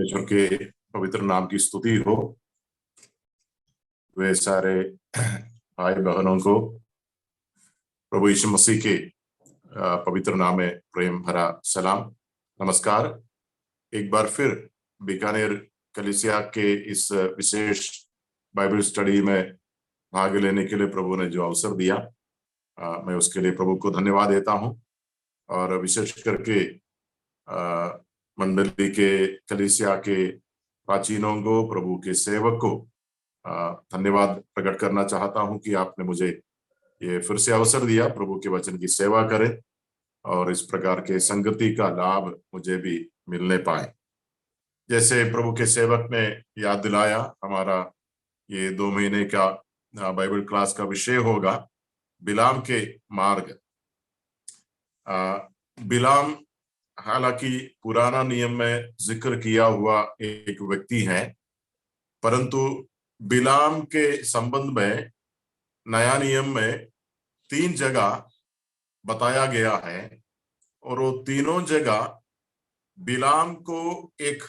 परमेश्वर के पवित्र नाम की स्तुति हो। वे सारे भाई बहनों को प्रभु यीशु मसीह के पवित्र नाम में प्रेम भरा सलाम, नमस्कार। एक बार फिर बीकानेर कलीसिया के इस विशेष बाइबल स्टडी में भाग लेने के लिए प्रभु ने जो अवसर दिया, मैं उसके लिए प्रभु को धन्यवाद देता हूं। और विशेष करके मंडली के कलीसिया के प्राचीनों को, प्रभु के सेवक को धन्यवाद प्रकट करना चाहता हूं कि आपने मुझे ये फिर से अवसर दिया प्रभु के वचन की सेवा करें और इस प्रकार के संगति का लाभ मुझे भी मिलने पाए। जैसे प्रभु के सेवक ने याद दिलाया, हमारा ये 2 महीने का बाइबल क्लास का विषय होगा बिलाम के मार्ग। बिलाम हालांकि पुराना नियम में जिक्र किया हुआ एक व्यक्ति है, परंतु बिलाम के संबंध में नया नियम में 3 जगह बताया गया है और वो तीनों जगह बिलाम को एक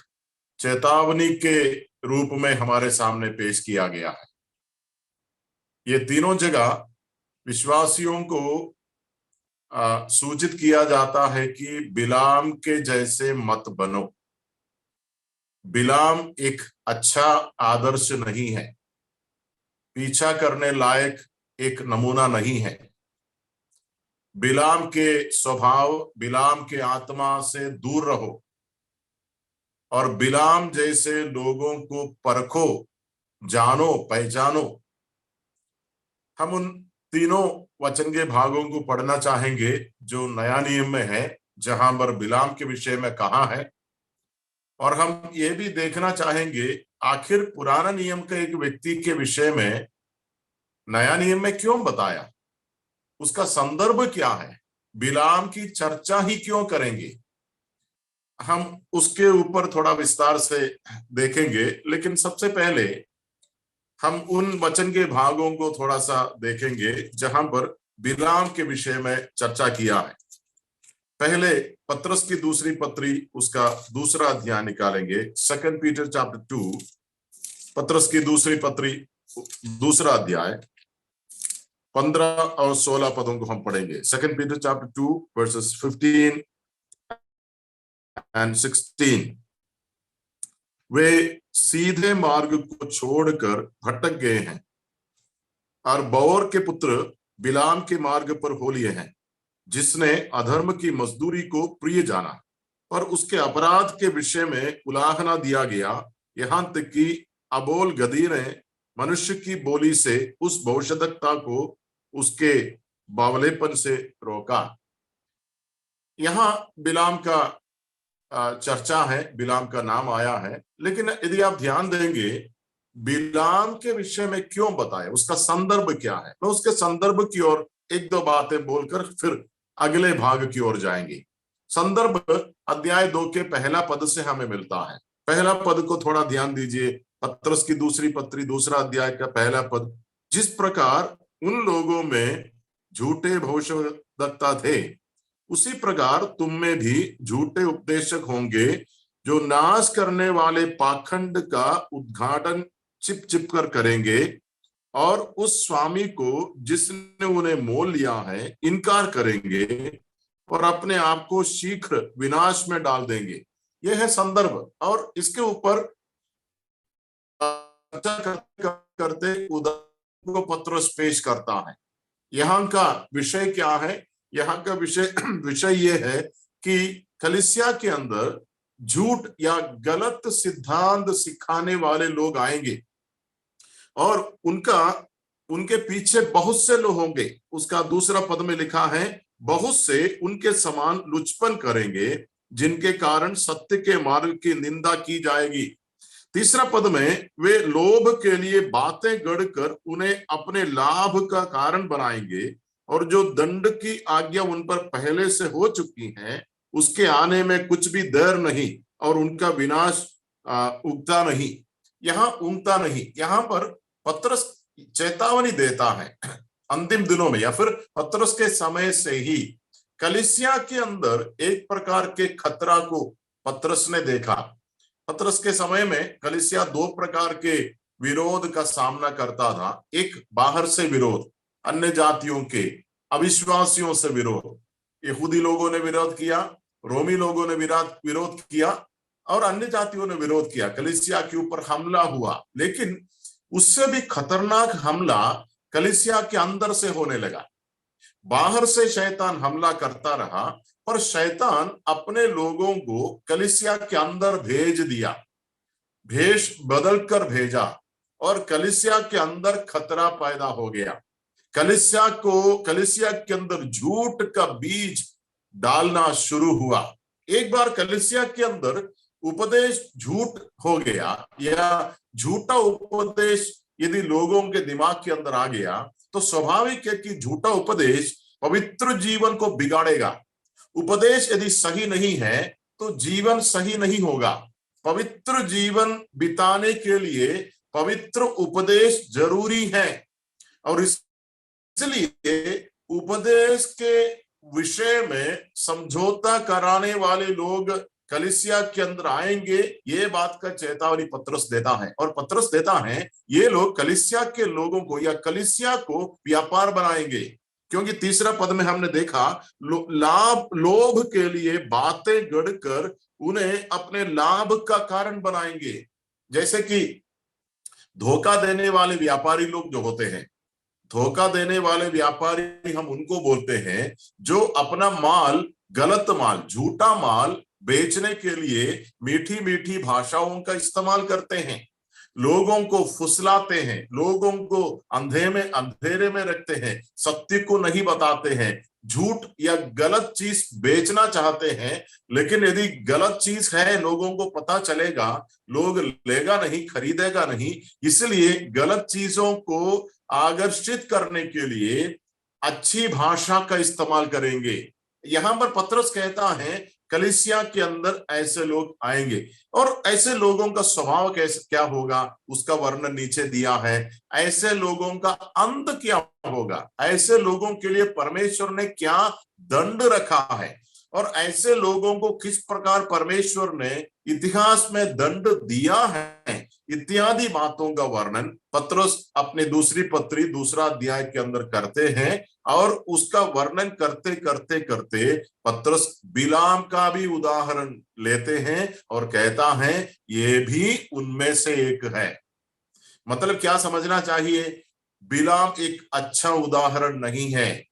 चेतावनी के रूप में हमारे सामने पेश किया गया है। ये तीनों जगह विश्वासियों को सूचित किया जाता है कि बिलाम के जैसे मत बनो। बिलाम एक अच्छा आदर्श नहीं है, पीछा करने लायक एक नमूना नहीं है। बिलाम के स्वभाव, बिलाम के आत्मा से दूर रहो और बिलाम जैसे लोगों को परखो, जानो, पहचानो। हम उन तीनों वचन के भागों को पढ़ना चाहेंगे जो नया नियम में है, जहां पर बिलाम के विषय में कहा है, और हम ये भी देखना चाहेंगे आखिर पुराना नियम के एक व्यक्ति के विषय में नया नियम में क्यों बताया, उसका संदर्भ क्या है, बिलाम की चर्चा ही क्यों करेंगे। हम उसके ऊपर थोड़ा विस्तार से देखेंगे, लेकिन सबसे पहले हम उन वचन के भागों को थोड़ा सा देखेंगे जहां पर बिलाम के विषय में चर्चा किया है। पहले पत्रस की दूसरी पत्री, उसका दूसरा अध्याय निकालेंगे। 2 पीटर चैप्टर 2, पत्रस की दूसरी पत्री दूसरा अध्याय 15 और 16 पदों को हम पढ़ेंगे। 2 पीटर चैप्टर 2 वर्सेस 15 and 16। वे सीधे मार्ग को छोड़कर भटक गए हैं और बओर के पुत्र बिलाम के मार्ग पर हो लिए हैं, जिसने अधर्म की मजदूरी को प्रिय जाना और उसके अपराध के विषय में उलाहना दिया गया, यहां तक कि अबोल गदही ने मनुष्य की बोली से उस भविष्यद्वक्ता को उसके बावलेपन से रोका। यहां बिलाम का चर्चा है, बिलाम का नाम आया है, लेकिन यदि आप ध्यान देंगे बिलाम के विषय में क्यों बताया, उसका संदर्भ क्या है। मैं उसके संदर्भ की ओर 1-2 बातें बोलकर फिर अगले भाग की ओर जाएंगे। संदर्भ अध्याय 2 के पहला पद से हमें मिलता है। पहला पद को थोड़ा ध्यान दीजिए। पत्रस की दूसरी पत्री दूसरा अध्याय का पहला पद, जिस प्रकार उन लोगों में झूठे भविष्यद्वक्ता थे, उसी प्रकार तुम में भी झूठे उपदेशक होंगे, जो नाश करने वाले पाखंड का उद्घाटन छिप छिप कर करेंगे और उस स्वामी को जिसने उन्हें मोल लिया है इनकार करेंगे और अपने आप को शीघ्र विनाश में डाल देंगे। यह है संदर्भ। और इसके ऊपर चर्चा करते उदाहरण को पत्रस पेश करता है। यहाँ का विषय क्या है? यहाँ का विषय ये है कि कलीसिया के अंदर झूठ या गलत सिद्धांत सिखाने वाले लोग आएंगे और उनके पीछे बहुत से लोग होंगे। उसका दूसरा पद में लिखा है, बहुत से उनके समान लुचपन करेंगे, जिनके कारण सत्य के मार्ग की निंदा की जाएगी। तीसरा पद में वे लोभ के लिए बातें गढ़कर उन्हें अपने लाभ का कारण बनाएंगे और जो दंड की आज्ञा उन पर पहले से हो चुकी है, उसके आने में कुछ भी देर नहीं और उनका विनाश उगता नहीं, यहाँ उगता नहीं। यहाँ पर पत्रस चेतावनी देता है अंतिम दिनों में, या फिर पत्रस के समय से ही कलीसिया के अंदर एक प्रकार के खतरा को पत्रस ने देखा। पतरस के समय में कलीसिया दो प्रकार के विरोध का सामना करता था। एक बाहर से विरोध, अन्य जातियों के अविश्वासियों से विरोध। यहूदी लोगों ने विरोध किया, रोमी लोगों ने विरोध किया और अन्य जातियों ने विरोध किया। कलीसिया के ऊपर हमला हुआ, लेकिन उससे भी खतरनाक हमला कलीसिया के अंदर से होने लगा। बाहर से शैतान हमला करता रहा, पर शैतान अपने लोगों को कलीसिया के अंदर भेज दिया, भेष बदलकर भेजा और कलीसिया के अंदर खतरा पैदा हो गया। कलीसिया के अंदर झूठ का बीज डालना शुरू हुआ। एक बार कलीसिया के अंदर उपदेश झूठ हो गया या झूठा उपदेश यदि लोगों के दिमाग के अंदर आ गया, तो स्वाभाविक है कि झूठा उपदेश पवित्र जीवन को बिगाड़ेगा। उपदेश यदि सही नहीं है तो जीवन सही नहीं होगा। पवित्र जीवन बिताने के लिए पवित्र उपदेश जरूरी है और इसलिए उपदेश के विषय में समझौता कराने वाले लोग कलीसिया के अंदर आएंगे। ये बात का चेतावनी पतरस देता है और पतरस देता है ये लोग कलीसिया के लोगों को या कलीसिया को व्यापार बनाएंगे। क्योंकि तीसरा पद में हमने देखा लोभ के लिए बातें गढ़कर उन्हें अपने लाभ का कारण बनाएंगे। जैसे कि धोखा देने वाले व्यापारी लोग जो होते हैं, धोखा देने वाले व्यापारी हम उनको बोलते हैं जो अपना माल, गलत माल, झूठा माल बेचने के लिए मीठी मीठी भाषाओं का इस्तेमाल करते हैं, लोगों को फुसलाते हैं, लोगों को अंधेरे में रखते हैं, सत्य को नहीं बताते हैं, झूठ या गलत चीज बेचना चाहते हैं। लेकिन यदि गलत चीज है, लोगों को पता चलेगा, लोग लेगा नहीं, खरीदेगा नहीं। इसलिए गलत चीजों को आकर्षित करने के लिए अच्छी भाषा का इस्तेमाल करेंगे। यहां पर पतरस कहता है कलीसिया के अंदर ऐसे लोग आएंगे और ऐसे लोगों का स्वभाव कैसे क्या होगा उसका वर्णन नीचे दिया है। ऐसे लोगों का अंत क्या होगा, ऐसे लोगों के लिए परमेश्वर ने क्या दंड रखा है और ऐसे लोगों को किस प्रकार परमेश्वर ने इतिहास में दंड दिया है, इत्यादि बातों का वर्णन पतरस अपने दूसरी पत्री दूसरा अध्याय के अंदर करते हैं। और उसका वर्णन करते करते करते पतरस बिलाम का भी उदाहरण लेते हैं और कहता है ये भी उनमें से एक है। मतलब क्या समझना चाहिए, बिलाम एक अच्छा उदाहरण नहीं है।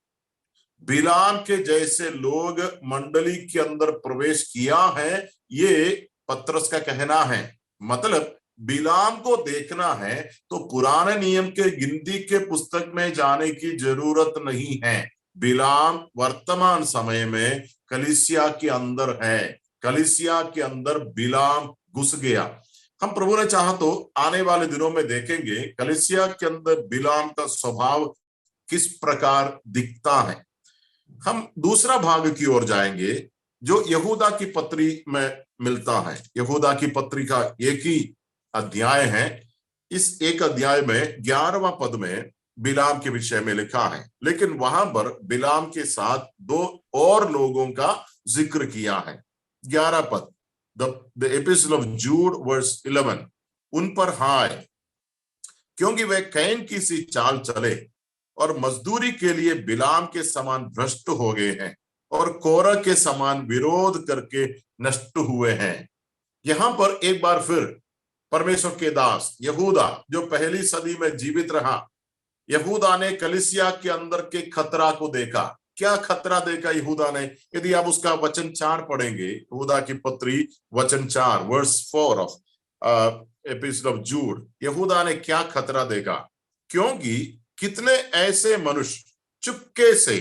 बिलाम के जैसे लोग मंडली के अंदर प्रवेश किया है, ये पतरस का कहना है। मतलब बिलाम को देखना है तो पुराने नियम के गिनती के पुस्तक में जाने की जरूरत नहीं है। बिलाम वर्तमान समय में कलीसिया के अंदर है, कलीसिया के अंदर बिलाम घुस गया। हम प्रभु ने चाहा तो आने वाले दिनों में देखेंगे कलीसिया के अंदर बिलाम का स्वभाव किस प्रकार दिखता है। हम दूसरा भाग की ओर जाएंगे जो यहूदा की पत्री में मिलता है। यहूदा की पत्री का एक ही अध्याय है। इस एक अध्याय में 11वां पद में बिलाम के विषय में लिखा है, लेकिन वहां पर बिलाम के साथ दो और लोगों का जिक्र किया है। 11 पद, द एपिस्टल ऑफ जूड वर्स 11, उन पर हाय क्योंकि वे कैन की सी चाल चले और मजदूरी के लिए बिलाम के समान भ्रष्ट हो गए हैं और कोरह के समान विरोध करके नष्ट हुए हैं। यहां पर एक बार फिर परमेश्वर के दास यहूदा जो पहली सदी में जीवित रहा, यहूदा ने कलीसिया के अंदर के खतरा को देखा। क्या खतरा देखा यहूदा ने? यदि आप उसका वचन 4 पढ़ेंगे, यहूदा की पत्री वचन 4 वर्स 4 ऑफ एपिस्टल ऑफ जूड, यहूदा ने क्या खतरा देखा? क्योंकि कितने ऐसे मनुष्य चुपके से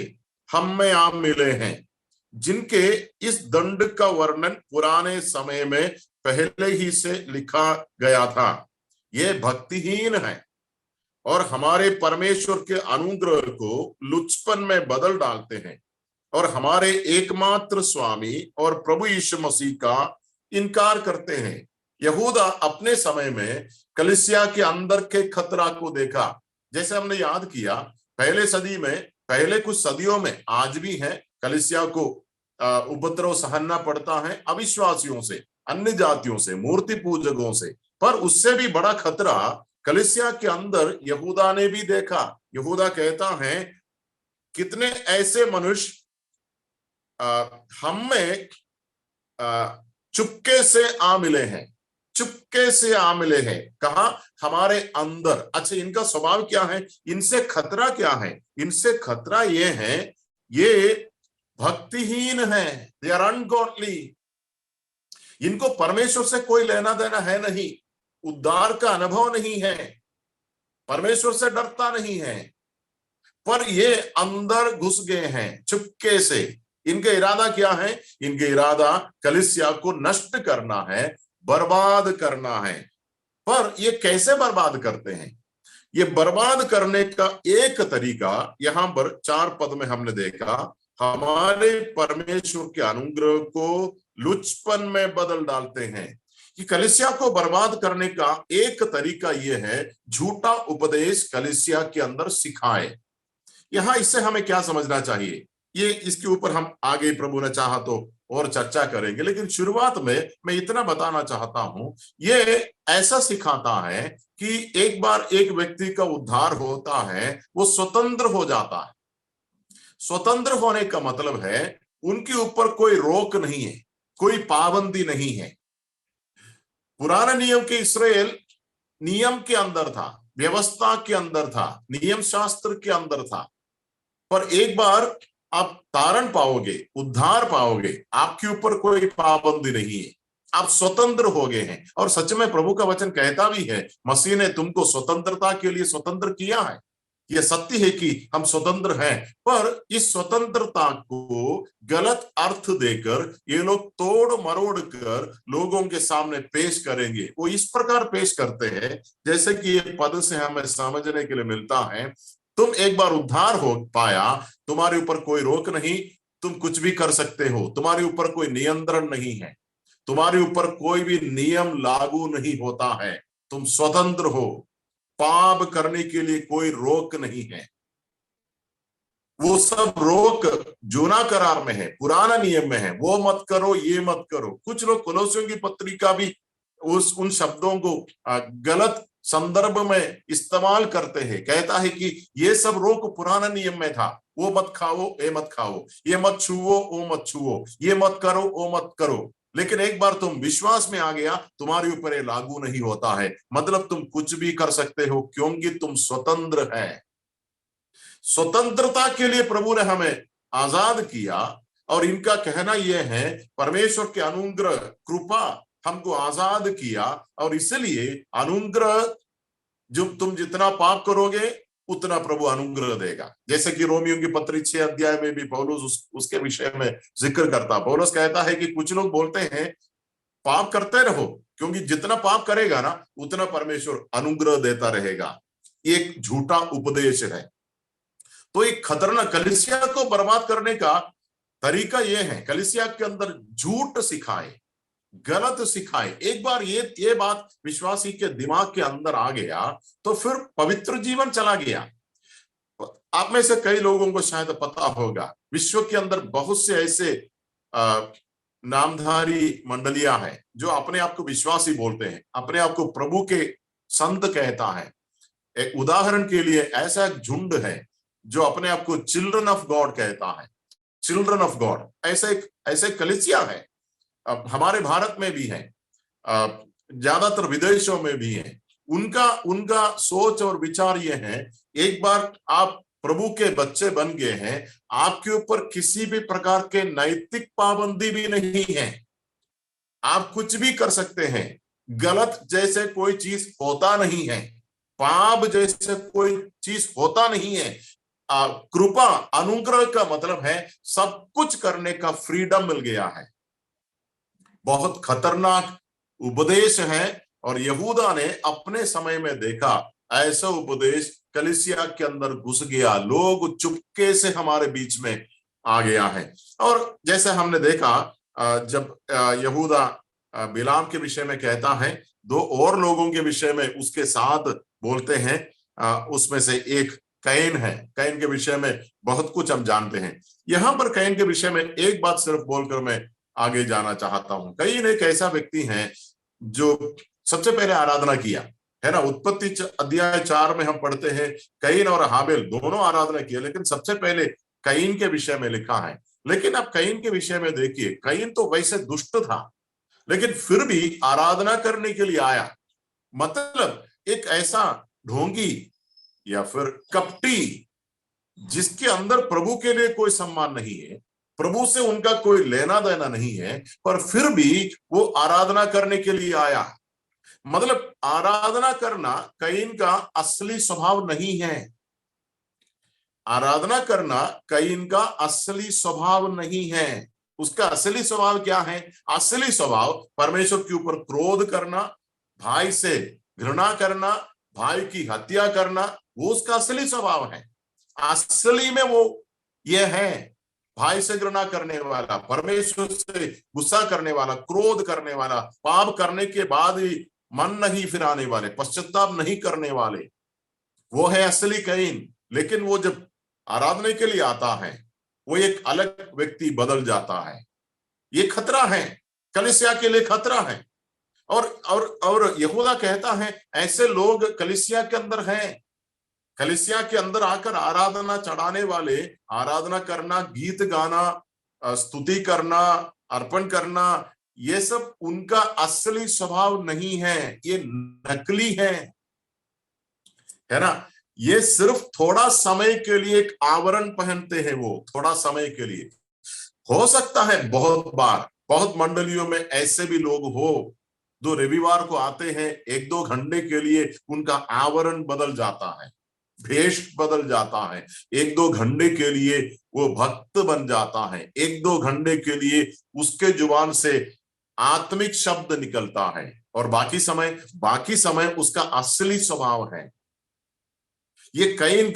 हम में आ मिले हैं जिनके इस दंड का वर्णन पुराने समय में पहले ही से लिखा गया था। ये भक्तिहीन है और हमारे परमेश्वर के अनुग्रह को लुचपन में बदल डालते हैं और हमारे एकमात्र स्वामी और प्रभु यीशु मसीह का इनकार करते हैं। यहूदा अपने समय में कलीसिया के अंदर के खतरा को देखा। जैसे हमने याद किया पहले सदी में, पहले कुछ सदियों में आज भी है, कलीसिया को उपद्रव सहना पड़ता है अविश्वासियों से। अन्य जातियों से, मूर्ति पूजकों से। पर उससे भी बड़ा खतरा कलीसिया के अंदर यहूदा ने भी देखा। यहूदा कहता है कितने ऐसे मनुष्य हम में चुपके से आ मिले हैं, चुपके से आ मिले हैं। कहा? हमारे अंदर। अच्छा, इनका स्वभाव क्या है? इनसे खतरा क्या है? इनसे खतरा ये है, ये भक्तिहीन है, दे आर अनगॉडली। इनको परमेश्वर से कोई लेना देना है नहीं, उद्धार का अनुभव नहीं है, परमेश्वर से डरता नहीं है, पर ये अंदर घुस गए हैं चुपके से। इनका इरादा क्या है? इनके इरादा कलीसिया को नष्ट करना है, बर्बाद करना है। पर ये कैसे बर्बाद करते हैं? ये बर्बाद करने का एक तरीका यहां पर 4 पद में हमने देखा, हमारे परमेश्वर के अनुग्रह को लुचपन में बदल डालते हैं। कि कलीसिया को बर्बाद करने का एक तरीका यह है, झूठा उपदेश कलीसिया के अंदर सिखाए। यहां इससे हमें क्या समझना चाहिए, ये इसके ऊपर हम आगे प्रभु ने चाहा तो और चर्चा करेंगे, लेकिन शुरुआत में मैं इतना बताना चाहता हूं, ये ऐसा सिखाता है कि एक बार एक व्यक्ति का उद्धार होता है, वो स्वतंत्र हो जाता है। स्वतंत्र होने का मतलब है उनके ऊपर कोई रोक नहीं है, कोई पाबंदी नहीं है। पुराने नियम के इस्राएल नियम के अंदर था, व्यवस्था के अंदर था, नियम शास्त्र के अंदर था। पर एक बार आप तारण पाओगे, उद्धार पाओगे, आपके ऊपर कोई पाबंदी नहीं है, आप स्वतंत्र हो गए हैं। और सच में प्रभु का वचन कहता भी है, मसीह ने तुमको स्वतंत्रता के लिए स्वतंत्र किया है। यह सत्य है कि हम स्वतंत्र हैं, पर इस स्वतंत्रता को गलत अर्थ देकर ये लोग तोड़ मरोड़ कर लोगों के सामने पेश करेंगे। वो इस प्रकार पेश करते हैं जैसे कि ये पद से हमें समझने के लिए मिलता है, तुम एक बार उद्धार हो पाया, तुम्हारे ऊपर कोई रोक नहीं, तुम कुछ भी कर सकते हो, तुम्हारे ऊपर कोई नियंत्रण नहीं है, तुम्हारे ऊपर कोई भी नियम लागू नहीं होता है, तुम स्वतंत्र हो, पाप करने के लिए कोई रोक नहीं है। वो सब रोक जूना करार में है, पुराना नियम में है, वो मत करो, ये मत करो। कुछ लोग कोलोसियों की पत्रिका भी उन शब्दों को गलत संदर्भ में इस्तेमाल करते हैं। कहता है कि ये सब रोक पुराना नियम में था, वो मत खाओ, ये मत खाओ, ये मत छुओ, वो मत छुओ, ये मत करो, वो मत करो। लेकिन एक बार तुम विश्वास में आ गया, तुम्हारे ऊपर ये लागू नहीं होता है। मतलब तुम कुछ भी कर सकते हो क्योंकि तुम स्वतंत्र है। स्वतंत्रता के लिए प्रभु ने हमें आजाद किया, और इनका कहना यह है परमेश्वर के अनुग्रह कृपा हमको आजाद किया, और इसलिए अनुग्रह जो तुम जितना पाप करोगे उतना प्रभु अनुग्रह देगा। जैसे कि रोमियो की पत्री 6 अध्याय में भी पौलुस उसके विषय में जिक्र करता। पौलुस कहता है कि कुछ लोग बोलते हैं पाप करते रहो, क्योंकि जितना पाप करेगा ना उतना परमेश्वर अनुग्रह देता रहेगा। एक झूठा उपदेश है। तो एक खतरनाक, कलीसिया को बर्बाद करने का तरीका यह है, कलीसिया के अंदर झूठ सिखाए, गलत सिखाए। एक बार ये बात विश्वासी के दिमाग के अंदर आ गया तो फिर पवित्र जीवन चला गया। आप में से कई लोगों को शायद पता होगा, विश्व के अंदर बहुत से ऐसे नामधारी मंडलियां हैं जो अपने आप को विश्वासी बोलते हैं, अपने आप को प्रभु के संत कहता है। एक उदाहरण के लिए ऐसा एक झुंड है जो अपने आप को चिल्ड्रन ऑफ गॉड कहता है, चिल्ड्रन ऑफ गॉड। ऐसे कलीसिया है, हमारे भारत में भी है, ज्यादातर विदेशों में भी है। उनका सोच और विचार ये है, एक बार आप प्रभु के बच्चे बन गए हैं, आपके ऊपर किसी भी प्रकार के नैतिक पाबंदी भी नहीं है, आप कुछ भी कर सकते हैं। गलत जैसे कोई चीज होता नहीं है, पाप जैसे कोई चीज होता नहीं है। कृपा अनुग्रह का मतलब है सब कुछ करने का फ्रीडम मिल गया है। बहुत खतरनाक उपदेश है, और यहूदा ने अपने समय में देखा ऐसा उपदेश कलीसिया के अंदर घुस गया, लोग चुपके से हमारे बीच में आ गया है। और जैसे हमने देखा जब यहूदा बिलाम के विषय में कहता है, 2 और लोगों के विषय में उसके साथ बोलते हैं, उसमें से एक कैन है। कैन के विषय में बहुत कुछ हम जानते हैं। यहां पर कैन के विषय में एक बात सिर्फ बोलकर मैं आगे जाना चाहता हूं। कईन एक ऐसा व्यक्ति है जो सबसे पहले आराधना किया, है ना। उत्पत्ति अध्याय 4 में हम पढ़ते हैं कईन और हाबिल दोनों आराधना किया, लेकिन सबसे पहले कईन के विषय में लिखा है। लेकिन अब कईन के विषय में देखिए, कईन तो वैसे दुष्ट था, लेकिन फिर भी आराधना करने के लिए आया। मतलब एक ऐसा ढोंगी या फिर कपटी जिसके अंदर प्रभु के लिए कोई सम्मान नहीं है, प्रभु से उनका कोई लेना देना नहीं है, पर फिर भी वो आराधना करने के लिए आया। मतलब आराधना करना कईन का असली स्वभाव नहीं है। आराधना करना कईन का असली स्वभाव नहीं है। उसका असली स्वभाव क्या है? असली स्वभाव परमेश्वर के ऊपर क्रोध करना, भाई से घृणा करना, भाई की हत्या करना, वो उसका असली स्वभाव है। असली में वो ये है, भाई से घृणा करने वाला, परमेश्वर से गुस्सा करने वाला, क्रोध करने वाला, पाप करने के बाद ही मन नहीं फिराने वाले, पश्चाताप नहीं करने वाले, वो है असली कईन। लेकिन वो जब आराधना के लिए आता है, वो एक अलग व्यक्ति बदल जाता है। ये खतरा है, कलीसिया के लिए खतरा है। और यहूदा कहता है ऐसे लोग कलीसिया के अंदर हैं। कलीसिया के अंदर आकर आराधना चढ़ाने वाले, आराधना करना, गीत गाना, स्तुति करना, अर्पण करना, ये सब उनका असली स्वभाव नहीं है, ये नकली है ना। ये सिर्फ थोड़ा समय के लिए एक आवरण पहनते हैं, वो थोड़ा समय के लिए। हो सकता है बहुत बार, बहुत मंडलियों में ऐसे भी लोग हो जो रविवार को आते हैं, 1-2 घंटे के लिए उनका आवरण बदल जाता है, भेष बदल जाता है, 1-2 घंटे के लिए वो भक्त बन जाता है, 1-2 घंटे के लिए उसके जुबान से आत्मिक शब्द निकलता है, और बाकी समय उसका असली स्वभाव है। ये कईन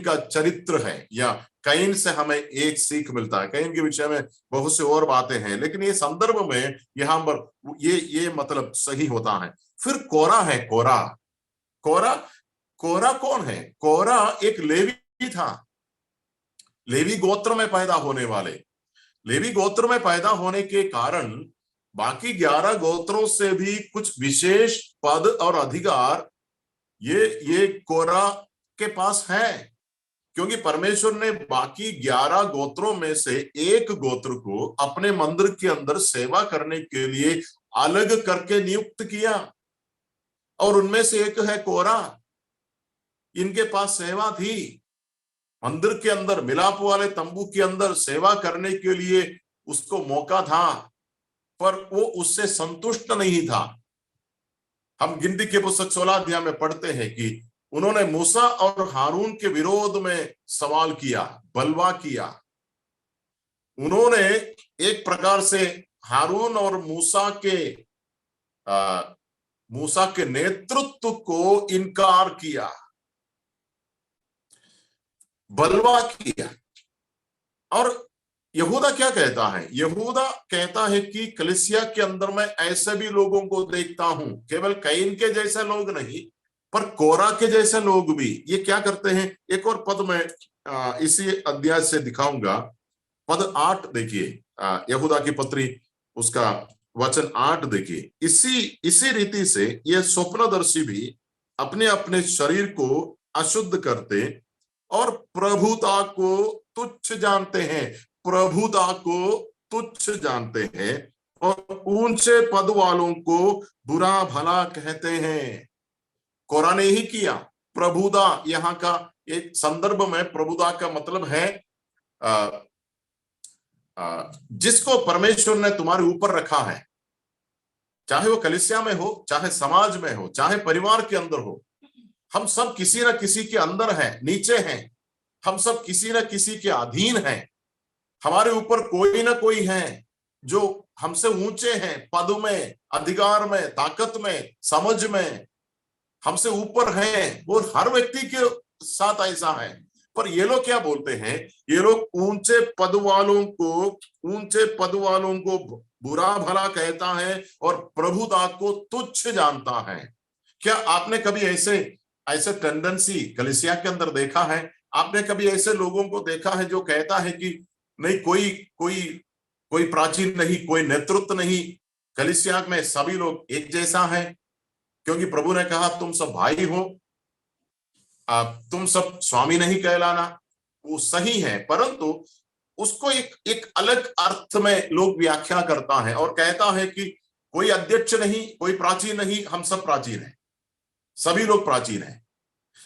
का चरित्र है, या कईन से हमें एक सीख मिलता है। कईन के विषय में बहुत से और बातें हैं, लेकिन ये संदर्भ में यहां पर ये मतलब सही होता है। फिर कोरा है। कोरा कौन है? कोरा एक लेवी था, लेवी गोत्र में पैदा होने वाले। लेवी गोत्र में पैदा होने के कारण बाकी 11 गोत्रों से भी कुछ विशेष पद और अधिकार ये कोरा के पास है, क्योंकि परमेश्वर ने बाकी 11 गोत्रों में से एक गोत्र को अपने मंदिर के अंदर सेवा करने के लिए अलग करके नियुक्त किया, और उनमें से एक है कोरा। इनके पास सेवा थी, मंदिर के अंदर, मिलाप वाले तंबू के अंदर सेवा करने के लिए उसको मौका था, पर वो उससे संतुष्ट नहीं था। हम गिनती के पुस्तक 16 अध्याय में पढ़ते हैं कि उन्होंने मूसा और हारून के विरोध में सवाल किया, बलवा किया। उन्होंने एक प्रकार से हारून और मूसा के नेतृत्व को इनकार किया, बलवा किया। और यहूदा क्या कहता है? यहूदा कहता है कि कलीसिया के अंदर मैं ऐसे भी लोगों को देखता हूं, केवल कईन के जैसे लोग नहीं, पर कोरा के जैसे लोग भी। ये क्या करते हैं? एक और पद में इसी अध्याय से दिखाऊंगा, पद 8 देखिए, यहूदा की पत्री उसका वचन 8 देखिए। इसी रीति से ये स्वप्नदर्शी भी अपने अपने शरीर को अशुद्ध करते और प्रभुता को तुच्छ जानते हैं, प्रभुता को तुच्छ जानते हैं, और ऊंचे पद वालों को बुरा भला कहते हैं। कोरा ने ही किया। प्रभुदा यहाँ का एक संदर्भ में प्रभुदा का मतलब है जिसको परमेश्वर ने तुम्हारे ऊपर रखा है, चाहे वो कलीसिया में हो, चाहे समाज में हो, चाहे परिवार के अंदर हो। हम सब किसी न किसी के अंदर हैं, नीचे हैं। हम सब किसी न किसी के अधीन हैं। हमारे ऊपर कोई ना कोई है जो हमसे ऊंचे हैं, पद में, अधिकार में, ताकत में, समझ में हमसे ऊपर हैं। वो हर व्यक्ति के साथ ऐसा है। पर ये लोग क्या बोलते हैं? ये लोग ऊंचे पद वालों को बुरा भला कहता है और प्रभुता को तुच्छ जानता है। क्या आपने कभी ऐसे टेंडेंसी कलीसिया के अंदर देखा है? आपने कभी ऐसे लोगों को देखा है जो कहता है कि नहीं, कोई कोई प्राचीन नहीं, कोई नेतृत्व नहीं, कलीसिया में सभी लोग एक जैसा है, क्योंकि प्रभु ने कहा तुम सब भाई हो, तुम सब स्वामी नहीं कहलाना। वो सही है, परंतु उसको एक अलग अर्थ में लोग व्याख्या करता है और कहता है कि कोई अध्यक्ष नहीं, कोई प्राचीन नहीं, हम सब प्राचीन हैं, सभी लोग प्राचीन हैं।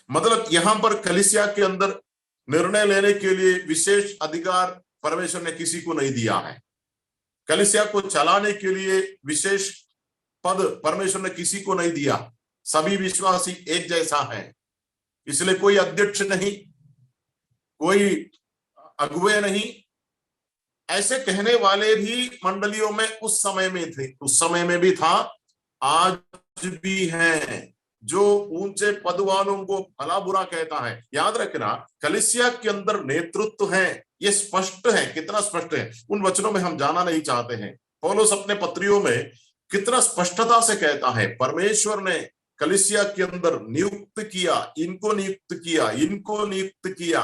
मतलब यहां पर कलीसिया के अंदर निर्णय लेने के लिए विशेष अधिकार परमेश्वर ने किसी को नहीं दिया है। कलीसिया को चलाने के लिए विशेष पद परमेश्वर ने किसी को नहीं दिया। सभी विश्वासी एक जैसा है, इसलिए कोई अध्यक्ष नहीं, कोई अगुवे नहीं। ऐसे कहने वाले भी मंडलियों में उस समय में थे, उस समय में भी था, आज भी है, जो ऊंचे पद वालों को भला बुरा कहता है। याद रखना, कलीसिया के अंदर नेतृत्व है, ये स्पष्ट है। कितना स्पष्ट है, उन वचनों में हम जाना नहीं चाहते हैं। पौलुस अपने पत्रियों में कितना स्पष्टता से कहता है, परमेश्वर ने कलीसिया के अंदर नियुक्त किया, इनको नियुक्त किया, इनको नियुक्त किया।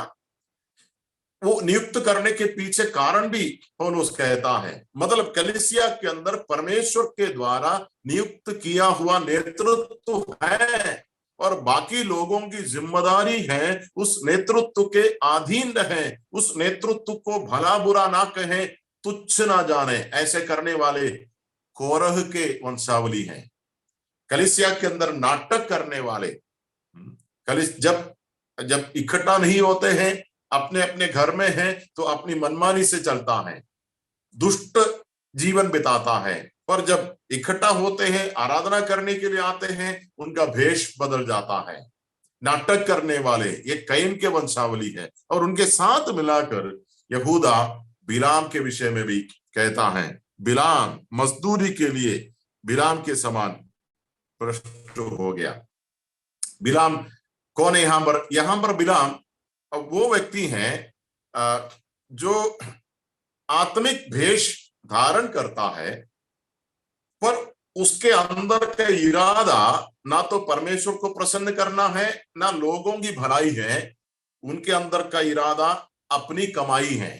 वो नियुक्त करने के पीछे कारण भी पौलुस कहता है। मतलब कलीसिया के अंदर परमेश्वर के द्वारा नियुक्त किया हुआ नेतृत्व है और बाकी लोगों की जिम्मेदारी है उस नेतृत्व के अधीन रहें, उस नेतृत्व को भला बुरा ना कहें, तुच्छ ना जाने। ऐसे करने वाले कोरह के वंशावली हैं। कलीसिया के अंदर नाटक करने वाले जब इकट्ठा नहीं होते हैं, अपने अपने घर में हैं, तो अपनी मनमानी से चलता है, दुष्ट जीवन बिताता है। पर जब इकट्ठा होते हैं, आराधना करने के लिए आते हैं, उनका भेष बदल जाता है। नाटक करने वाले ये कैन के वंशावली है। और उनके साथ मिलाकर यहूदा बिलाम के विषय में भी कहता है, बिलाम मजदूरी के लिए बिलाम के समान भ्रष्ट हो गया। बिलाम कौन है यहां पर बिलाम अब वो व्यक्ति हैं जो आत्मिक भेष धारण करता है, पर उसके अंदर का इरादा ना तो परमेश्वर को प्रसन्न करना है, ना लोगों की भलाई है। उनके अंदर का इरादा अपनी कमाई है।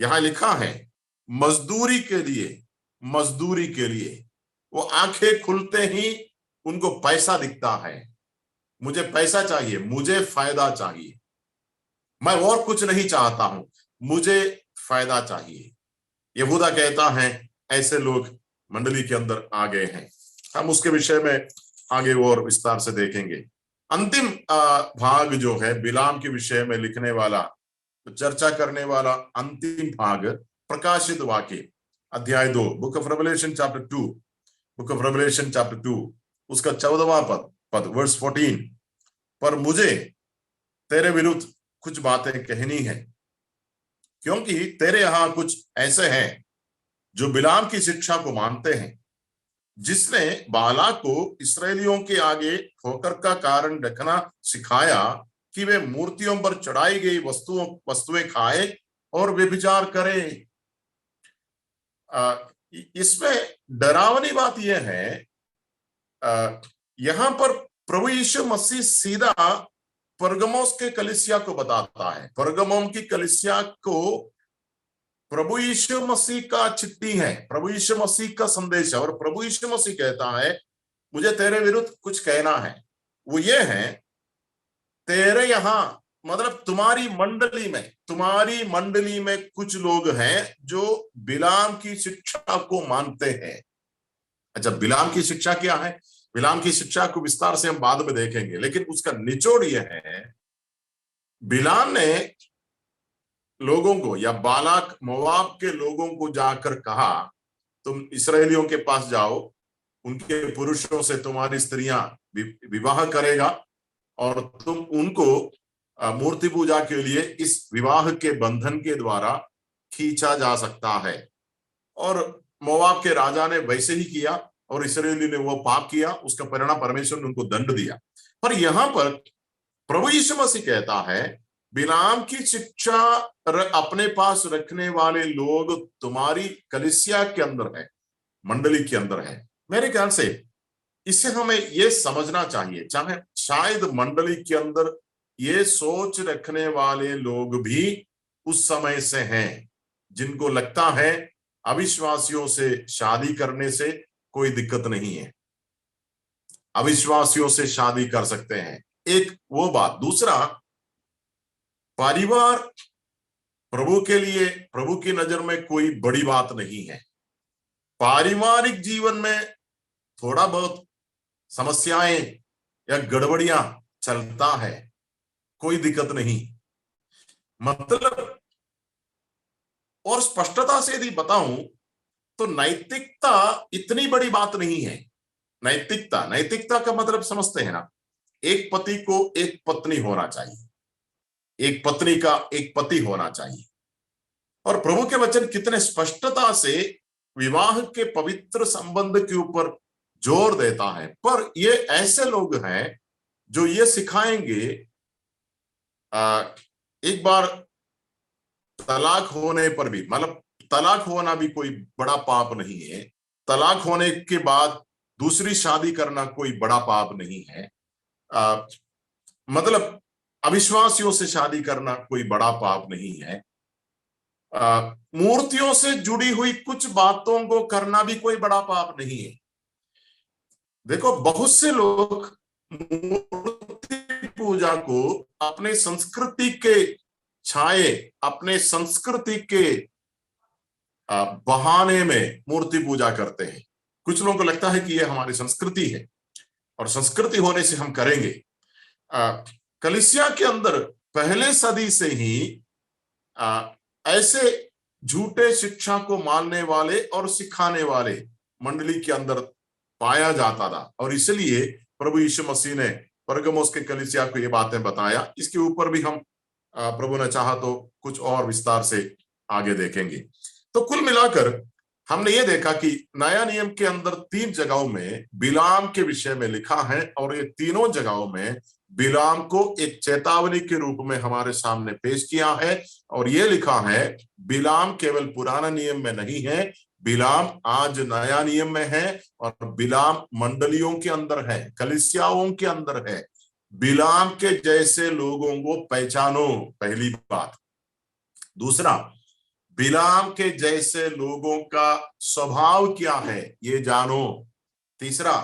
यहां लिखा है मजदूरी के लिए, मजदूरी के लिए। वो आंखें खुलते ही उनको पैसा दिखता है, मुझे पैसा चाहिए, मुझे फायदा चाहिए, मैं और कुछ नहीं चाहता हूं, मुझे फायदा चाहिए। यहूदा कहता है ऐसे लोग मंडली के अंदर आ गए हैं। हम उसके विषय में आगे और विस्तार से देखेंगे। अंतिम भाग जो है बिलाम के विषय में लिखने वाला, चर्चा करने वाला अंतिम भाग प्रकाशित वाक्य अध्याय 2, book of revelation chapter 2, book of revelation chapter 2, उसका 14वां पद वर्स 14। पर मुझे तेरे विरुद्ध कुछ बातें कहनी है, क्योंकि तेरे यहां कुछ ऐसे हैं जो बिलाम की शिक्षा को मानते हैं, जिसने बाला को इस्राएलियों के आगे ठोकर का कारण रखना सिखाया कि वे मूर्तियों पर चढ़ाई गई वस्तुएं खाए और व्यभिचार करें। इसमें डरावनी बात यह है, यहां पर प्रभु यीशु मसीह सीधा परगमोस के कलीसिया को बताता है। परगमोन की कलीसिया को प्रभु यीशु मसीह का चिट्ठी है, प्रभु यीशु मसीह का संदेश है। और प्रभु यीशु मसीह कहता है मुझे तेरे विरुद्ध कुछ कहना है। वो ये है, तेरे यहां मतलब तुम्हारी मंडली में कुछ लोग हैं जो बिलाम की शिक्षा को मानते हैं। अच्छा, बिलाम की शिक्षा क्या है? बिलाम की शिक्षा को विस्तार से हम बाद में देखेंगे, लेकिन उसका निचोड़ यह है, बिलाम ने लोगों को या बालाक मोआब के लोगों को जाकर कहा तुम इस्राएलियों के पास जाओ, उनके पुरुषों से तुम्हारी स्त्रियां विवाह करेगा और तुम उनको मूर्ति पूजा के लिए इस विवाह के बंधन के द्वारा खींचा जा सकता है। और मोआब के राजा ने वैसे ही किया और इस्राएली ने वो पाप किया, उसका परिणाम परमेश्वर ने उनको दंड दिया। पर यहां पर प्रभु यीशु मसीह कहता है बिलाम की शिक्षा अपने पास रखने वाले लोग तुम्हारी कलीसिया के अंदर है, मंडली के अंदर है। मेरे ख्याल से इससे हमें यह समझना चाहिए, चाहे शायद मंडली के अंदर ये सोच रखने वाले लोग भी उस समय से हैं, जिनको लगता है अविश्वासियों से शादी करने से कोई दिक्कत नहीं है, अविश्वासियों से शादी कर सकते हैं, एक वो बात। दूसरा, परिवार प्रभु के लिए, प्रभु की नजर में कोई बड़ी बात नहीं है। पारिवारिक जीवन में थोड़ा बहुत समस्याएं या गड़बड़ियां चलता है, कोई दिक्कत नहीं। मतलब, और स्पष्टता से यदि बताऊं तो नैतिकता इतनी बड़ी बात नहीं है। नैतिकता, नैतिकता का मतलब समझते हैं ना, एक पति को एक पत्नी होना चाहिए, एक पत्नी का एक पति होना चाहिए। और प्रभु के वचन कितने स्पष्टता से विवाह के पवित्र संबंध के ऊपर जोर देता है। पर ये ऐसे लोग हैं जो ये सिखाएंगे, एक बार तलाक होने पर भी, मतलब तलाक होना भी कोई बड़ा पाप नहीं है, तलाक होने के बाद दूसरी शादी करना कोई बड़ा पाप नहीं है, मतलब अविश्वासियों से शादी करना कोई बड़ा पाप नहीं है, मूर्तियों से जुड़ी हुई कुछ बातों को करना भी कोई बड़ा पाप नहीं है। देखो, बहुत से लोग मूर्ति पूजा को अपने संस्कृति के छाए, अपने संस्कृति के बहाने में मूर्ति पूजा करते हैं। कुछ लोगों को लगता है कि यह हमारी संस्कृति है और संस्कृति होने से हम करेंगे। कलीसिया के अंदर पहले सदी से ही ऐसे झूठे शिक्षा को मानने वाले और सिखाने वाले मंडली के अंदर पाया जाता था, और इसलिए प्रभु यीशु मसीह ने परगमुस के कलीसिया को ये बातें बताया। इसके ऊपर भी हम प्रभु ने चाहा तो कुछ और विस्तार से आगे देखेंगे। तो कुल मिलाकर हमने ये देखा कि नया नियम के अंदर 3 जगहों में बिलाम के विषय में लिखा है, और ये तीनों जगहों में बिलाम को एक चेतावनी के रूप में हमारे सामने पेश किया है। और ये लिखा है, बिलाम केवल पुराना नियम में नहीं है, बिलाम आज नया नियम में है, और बिलाम मंडलियों के अंदर है, कलीसियाओं के अंदर है। बिलाम के जैसे लोगों को पहचानो, पहली बात। दूसरा, बिलाम के जैसे लोगों का स्वभाव क्या है ये जानो। तीसरा,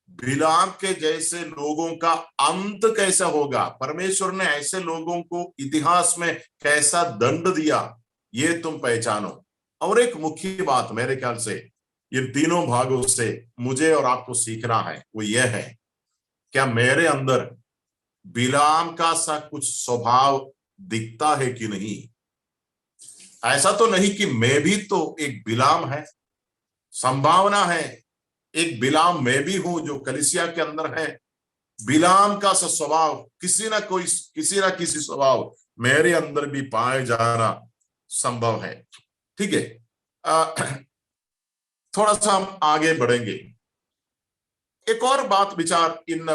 बिलाम के जैसे लोगों का अंत कैसा होगा, परमेश्वर ने ऐसे लोगों को इतिहास में कैसा दंड दिया, ये तुम पहचानो। और एक मुख्य बात मेरे ख्याल से इन तीनों भागों से मुझे और आपको सीखना है, वो ये है, क्या मेरे अंदर बिलाम का सा कुछ स्वभाव दिखता है कि नहीं। ऐसा तो नहीं कि मैं भी तो एक बिलाम है, संभावना है एक बिलाम मैं भी हूं जो कलीसिया के अंदर है। बिलाम का सा स्वभाव, किसी ना किसी स्वभाव मेरे अंदर भी पाए जाना संभव है। ठीक है, थोड़ा सा हम आगे बढ़ेंगे। एक और बात विचार इन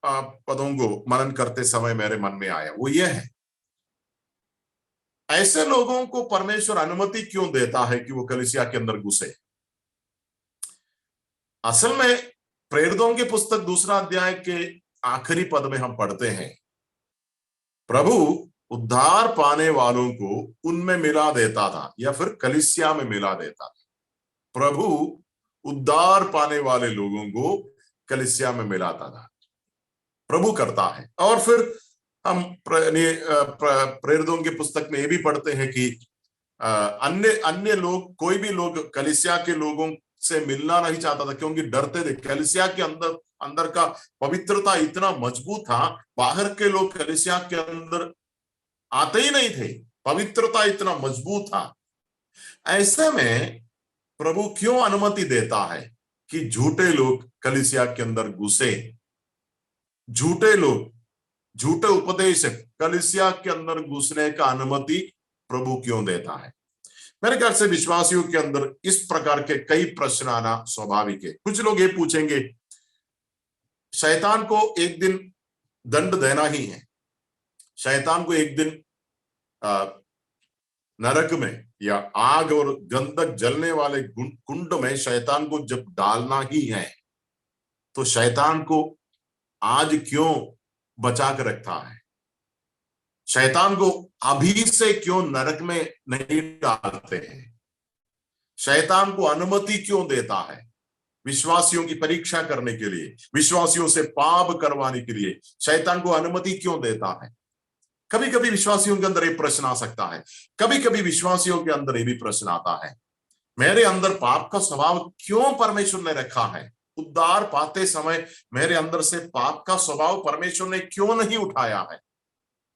पदों को मनन करते समय मेरे मन में आया, वो ये है, ऐसे लोगों को परमेश्वर अनुमति क्यों देता है कि वो कलीसिया के अंदर घुसे। असल में प्रेरितों की पुस्तक 2 अध्याय के आखिरी पद में हम पढ़ते हैं, प्रभु उद्धार पाने वालों को उनमें मिला देता था, या फिर कलीसिया में मिला देता था। प्रभु उद्धार पाने वाले लोगों को कलीसिया में मिलाता था, प्रभु करता है। और फिर हम प्रेरितों की पुस्तक में ये भी पढ़ते हैं कि अन्य लोग, कोई भी लोग कलीसिया के लोगों से मिलना नहीं चाहता था, क्योंकि डरते थे। कलीसिया के अंदर का पवित्रता इतना मजबूत था, बाहर के लोग कलीसिया के अंदर आते ही नहीं थे, पवित्रता इतना मजबूत था। ऐसे में प्रभु क्यों अनुमति देता है कि झूठे लोग कलीसिया के अंदर घुसे, झूठे लोग, झूठे उपदेशक कलीसिया के अंदर घुसने का अनुमति प्रभु क्यों देता है। मेरे ख्याल से विश्वासियों के अंदर इस प्रकार के कई प्रश्न आना स्वाभाविक है। कुछ लोग ये पूछेंगे, शैतान को एक दिन दंड देना ही है, शैतान को एक दिन नरक में या आग और गंधक जलने वाले कुंड में शैतान को जब डालना ही है, तो शैतान को आज क्यों बचा कर रखता है। शैतान को अभी से क्यों नरक में नहीं डालते हैं? शैतान को अनुमति क्यों देता है? विश्वासियों की परीक्षा करने के लिए, विश्वासियों से पाप करवाने के लिए शैतान को अनुमति क्यों देता है? कभी कभी विश्वासियों के अंदर ये प्रश्न आ सकता है, कभी कभी विश्वासियों के अंदर ये भी प्रश्न आता है, मेरे अंदर पाप का स्वभाव क्यों परमेश्वर ने रखा है? उद्धार पाते समय मेरे अंदर से पाप का स्वभाव परमेश्वर ने क्यों नहीं उठाया है?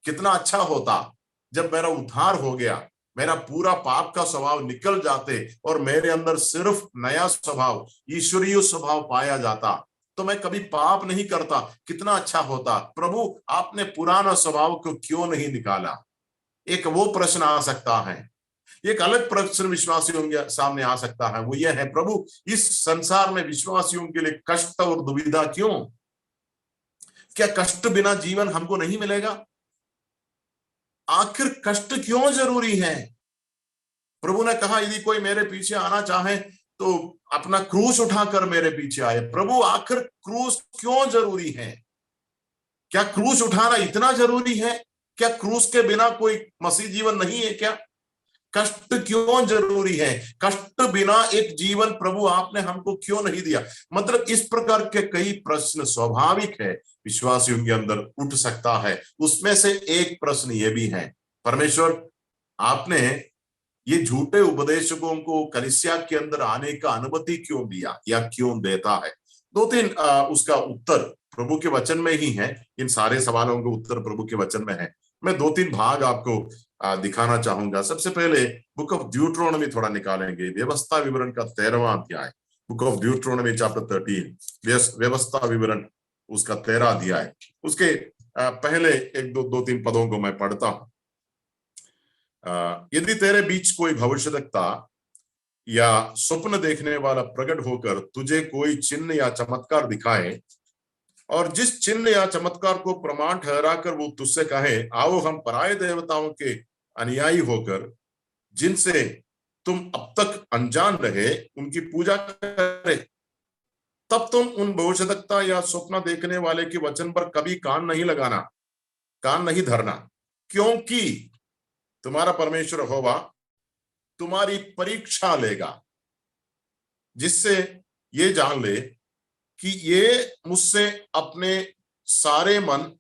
कितना अच्छा होता जब मेरा उद्धार हो गया, मेरा पूरा पाप का स्वभाव निकल जाते और मेरे अंदर सिर्फ नया स्वभाव, ईश्वरीय स्वभाव पाया जाता, तो मैं कभी पाप नहीं करता। कितना अच्छा होता। प्रभु, आपने पुराना स्वभाव को क्यों नहीं निकाला? एक वो प्रश्न आ सकता है। एक अलग प्रश्न विश्वासियों के सामने आ सकता है, वो ये है, प्रभु, इस संसार में विश्वासियों के लिए कष्ट और दुविधा क्यों? क्या कष्ट बिना जीवन हमको नहीं मिलेगा? आखिर कष्ट क्यों जरूरी है? प्रभु ने कहा, यदि कोई मेरे पीछे आना चाहे तो अपना क्रूस उठाकर मेरे पीछे आए। प्रभु, आखिर क्रूस क्यों जरूरी है? क्या क्रूस उठाना इतना जरूरी है? क्या क्रूस के बिना कोई मसीह जीवन नहीं है क्या? कष्ट क्यों जरूरी है? कष्ट बिना एक जीवन प्रभु आपने हमको क्यों नहीं दिया? मतलब इस प्रकार के कई प्रश्न स्वाभाविक है विश्वासियों के अंदर उठ सकता है। उसमें से एक प्रश्न ये भी है, परमेश्वर, आपने ये झूठे उपदेशकों को कलीसिया के अंदर आने का अनुमति क्यों दिया या क्यों देता है? दो तीन उसका उत्तर प्रभु के वचन में ही है। इन सारे सवालों का उत्तर प्रभु के वचन में है। मैं दो तीन भाग आपको दिखाना चाहूंगा। सबसे पहले बुक ऑफ ड्यूट्रोनॉमी थोड़ा निकालेंगे, व्यवस्था विवरण का 13वां अध्याय, बुक ऑफ ड्यूट्रोनॉमी चैप्टर 13, व्यवस्था विवरण उसका 13 अध्याय। उसके पहले एक दो तीन पदों को मैं पढ़ता हूं। यदि तेरे बीच कोई भविष्यवक्ता या स्वप्न देखने वाला प्रकट होकर तुझे कोई चिन्ह या चमत्कार दिखाए, और जिस चिन्ह या चमत्कार को प्रमाण ठहराकर वो तुझसे कहे, आओ हम पराये देवताओं के अनुयायी होकर जिनसे तुम अब तक अनजान रहे उनकी पूजा करें, तब तुम उन भविष्यवक्ता या स्वप्न देखने वाले के वचन पर कभी कान नहीं लगाना, कान नहीं धरना, क्योंकि तुम्हारा परमेश्वर यहोवा तुम्हारी परीक्षा लेगा, जिससे ये जान ले कि ये मुझसे अपने सारे मन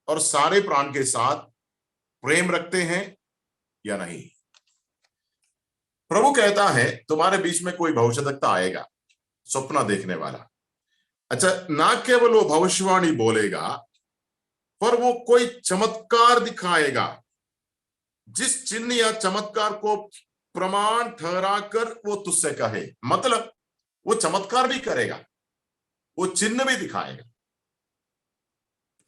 और सारे प्राण के साथ प्रेम रखते हैं या नहीं। प्रभु कहता है, तुम्हारे बीच में कोई भविष्यवक्ता आएगा, स्वप्न देखने वाला। अच्छा, ना केवल वो भविष्यवाणी बोलेगा, पर वो कोई चमत्कार दिखाएगा, जिस चिन्ह या चमत्कार को प्रमाण ठहराकर वो तुझसे कहे। मतलब वो चमत्कार भी करेगा, वो चिन्ह भी दिखाएगा।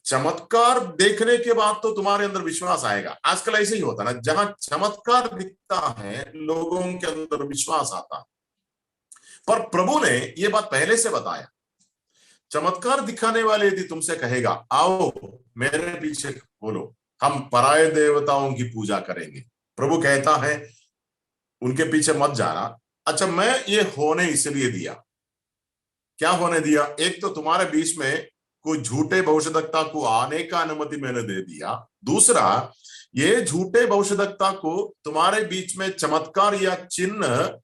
चमत्कार देखने के बाद तो तुम्हारे अंदर विश्वास आएगा। आजकल ऐसे ही होता ना, जहां चमत्कार दिखता है लोगों के अंदर विश्वास आता है। पर प्रभु ने ये बात पहले से बताया, चमत्कार दिखाने वाले यदि तुमसे कहेगा, आओ मेरे पीछे बोलो, हम पराये देवताओं की पूजा करेंगे, प्रभु कहता है उनके पीछे मत जाना। अच्छा, मैं ये होने इसलिए दिया, क्या होने दिया? एक तो तुम्हारे बीच में कोई झूठे भविष्यवक्ता को आने का अनुमति मैंने दे दिया। दूसरा, ये झूठे भविष्यवक्ता को तुम्हारे बीच में चमत्कार या चिन्ह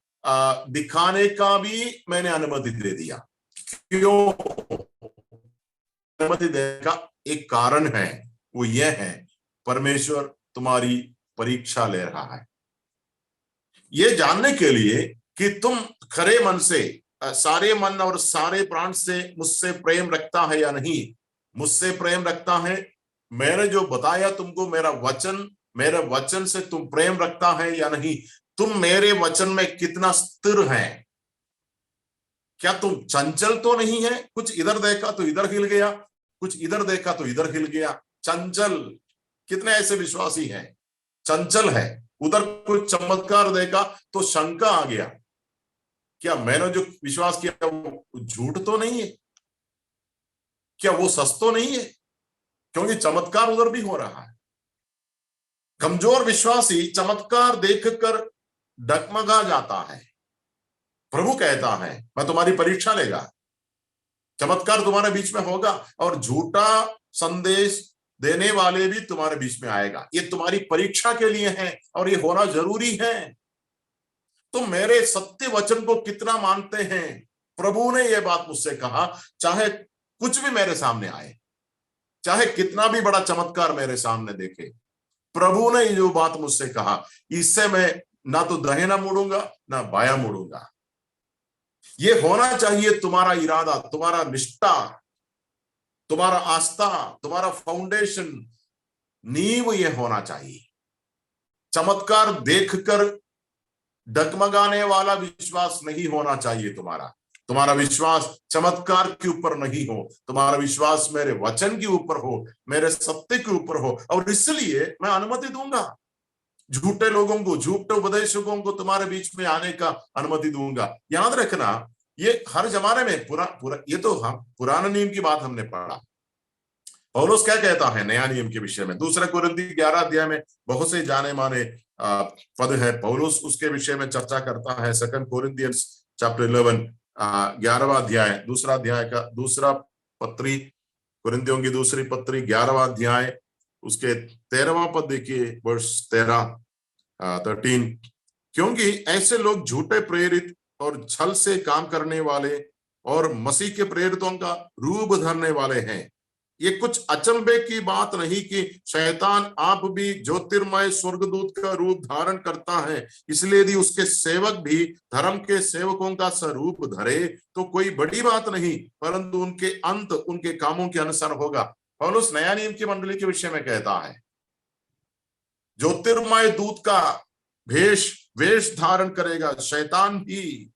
दिखाने का भी मैंने अनुमति दे दिया। क्यों अनुमति देने का एक कारण है, वो ये है, परमेश्वर तुम्हारी परीक्षा ले रहा है, ये जानने के लिए कि तुम खरे मन से, सारे मन और सारे प्राण से मुझसे प्रेम रखता है या नहीं। मुझसे प्रेम रखता है, मैंने जो बताया तुमको, मेरे वचन से तुम प्रेम रखता है या नहीं। तुम मेरे वचन में कितना स्थिर है? क्या तुम चंचल तो नहीं है? कुछ इधर देखा तो इधर हिल गया, कुछ इधर देखा तो इधर हिल गया। चंचल, कितने ऐसे विश्वासी हैं चंचल है। उधर कुछ चमत्कार देखा तो शंका आ गया, क्या मैंने जो विश्वास किया वो झूठ तो नहीं है? क्या वो सच तो नहीं है? क्योंकि चमत्कार उधर भी हो रहा है। कमजोर विश्वासी चमत्कार देखकर डगमगा जाता है। प्रभु कहता है, मैं तुम्हारी परीक्षा लेगा, चमत्कार तुम्हारे बीच में होगा और झूठा संदेश देने वाले भी तुम्हारे बीच में आएगा। ये तुम्हारी परीक्षा के लिए है और ये होना जरूरी है। तुम मेरे सत्य वचन को कितना मानते हैं? प्रभु ने यह बात मुझसे कहा, चाहे कुछ भी मेरे सामने आए, चाहे कितना भी बड़ा चमत्कार मेरे सामने देखे, प्रभु ने जो बात मुझसे कहा, इससे मैं ना तो दाहिना मुड़ूंगा ना बायां मुड़ूंगा। ये होना चाहिए तुम्हारा इरादा, तुम्हारा निष्ठा, तुम्हारा आस्था, तुम्हारा फाउंडेशन, नींव ये होना चाहिए। चमत्कार देखकर डगमगाने वाला विश्वास नहीं होना चाहिए तुम्हारा। तुम्हारा विश्वास चमत्कार के ऊपर नहीं हो, तुम्हारा विश्वास मेरे वचन के ऊपर हो, मेरे सत्य के ऊपर हो। और इसलिए मैं अनुमति दूंगा झूठे लोगों को, झूठे उपदेशकों को तुम्हारे बीच में आने का अनुमति दूंगा। याद रखना, ये हर जमाने में ये तो हम पुराने नियम की बात हमने पढ़ा। पौलुस क्या कहता है नया नियम के विषय में? दूसरा कुरिन्थी 11 अध्याय में बहुत से जाने माने पद है, पौलुस उसके विषय में चर्चा करता है। सेकंड कोरिन्थियंस चैप्टर 11 11वां अध्याय, दूसरा अध्याय का दूसरा पत्री, कुरिन्थियों की दूसरी पत्री 11वां अध्याय, उसके 13वां पद देखिए, वर्ष 13 क्योंकि ऐसे लोग झूठे प्रेरित और छल से काम करने वाले और मसीह के प्रेरितों का रूप धरने वाले हैं। ये कुछ अचंभे की बात नहीं कि शैतान आप भी ज्योतिर्मय स्वर्गदूत का रूप धारण करता है, इसलिए यदि उसके सेवक भी धर्म के सेवकों का स्वरूप धरे तो कोई बड़ी बात नहीं, परंतु उनके अंत उनके कामों के अनुसार होगा। पौलुस नया नियम की मंडली के विषय में कहता है, ज्योतिर्मय दूत का वेश धारण करेगा शैतान भी।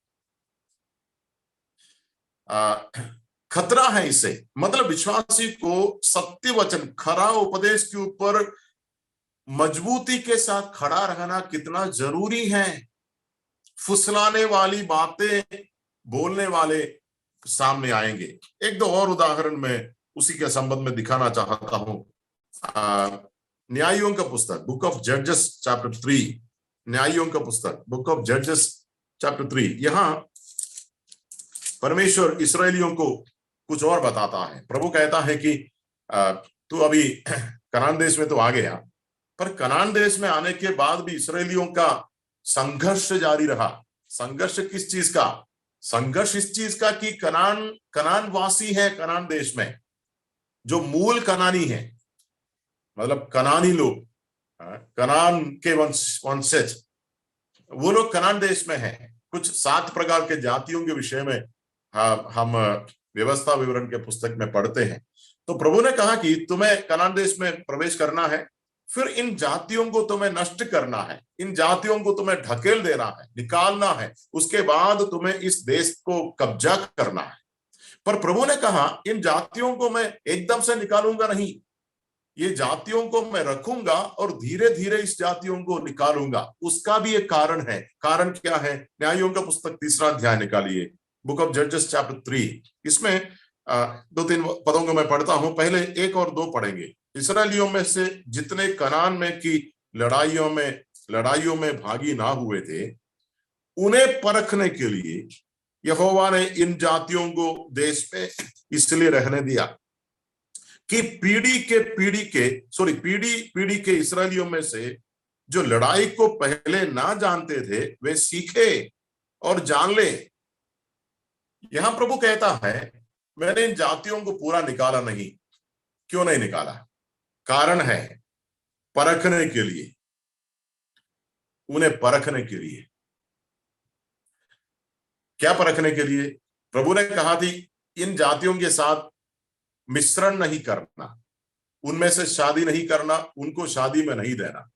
खतरा है इसे, मतलब विश्वासी को सत्य वचन, खरा उपदेश के ऊपर मजबूती के साथ खड़ा रहना कितना जरूरी है। फुसलाने वाली बातें बोलने वाले सामने आएंगे। एक दो और उदाहरण मैं उसी के संबंध में दिखाना चाहता हूं। न्यायियों का पुस्तक, बुक ऑफ जजेस चैप्टर 3, न्यायियों का पुस्तक बुक ऑफ जजेस चैप्टर 3, यहां परमेश्वर इसराइलियों को कुछ और बताता है। प्रभु कहता है कि तू अभी कनान देश में तो आ गया, पर कनान देश में आने के बाद भी इसराइलियों का संघर्ष जारी रहा। संघर्ष किस चीज का? संघर्ष इस चीज का कि कनान वासी है, कनान देश में जो मूल कनानी है, मतलब कनानी लोग, कनान के वंशज, वो लोग कनान देश में है। कुछ 7 प्रकार के जातियों के विषय में हम व्यवस्था विवरण के पुस्तक में पढ़ते हैं। तो प्रभु ने कहा कि तुम्हें कनान देश में प्रवेश करना है, फिर इन जातियों को तुम्हें नष्ट करना है, इन जातियों को तुम्हें ढकेल देना है, निकालना है, उसके बाद तुम्हें इस देश को कब्जा करना है। पर प्रभु ने कहा इन जातियों को मैं एकदम से निकालूंगा नहीं, ये जातियों को मैं रखूंगा और धीरे धीरे इस जातियों को निकालूंगा। उसका भी एक कारण है। कारण क्या है? न्यायों का पुस्तक 3रा अध्याय निकालिए, बुक ऑफ जजेस चैप्टर 3। इसमें 2-3 पदों को मैं पढ़ता हूं, पहले 1 और 2 पढ़ेंगे। इसराइलियों में से जितने कनान में की लड़ाइयों में भागी ना हुए थे, उन्हें परखने के लिए यहोवा ने इन जातियों को देश में इसलिए रहने दिया कि पीढ़ी के इसराइलियों में से जो लड़ाई को पहले ना जानते थे वे सीखे और जान ले। यहां प्रभु कहता है मैंने इन जातियों को पूरा निकाला नहीं। क्यों नहीं निकाला? कारण है, परखने के लिए, उन्हें परखने के लिए। क्या परखने के लिए? प्रभु ने कहा थी इन जातियों के साथ मिश्रण नहीं करना, उनमें से शादी नहीं करना, उनको शादी में नहीं देना,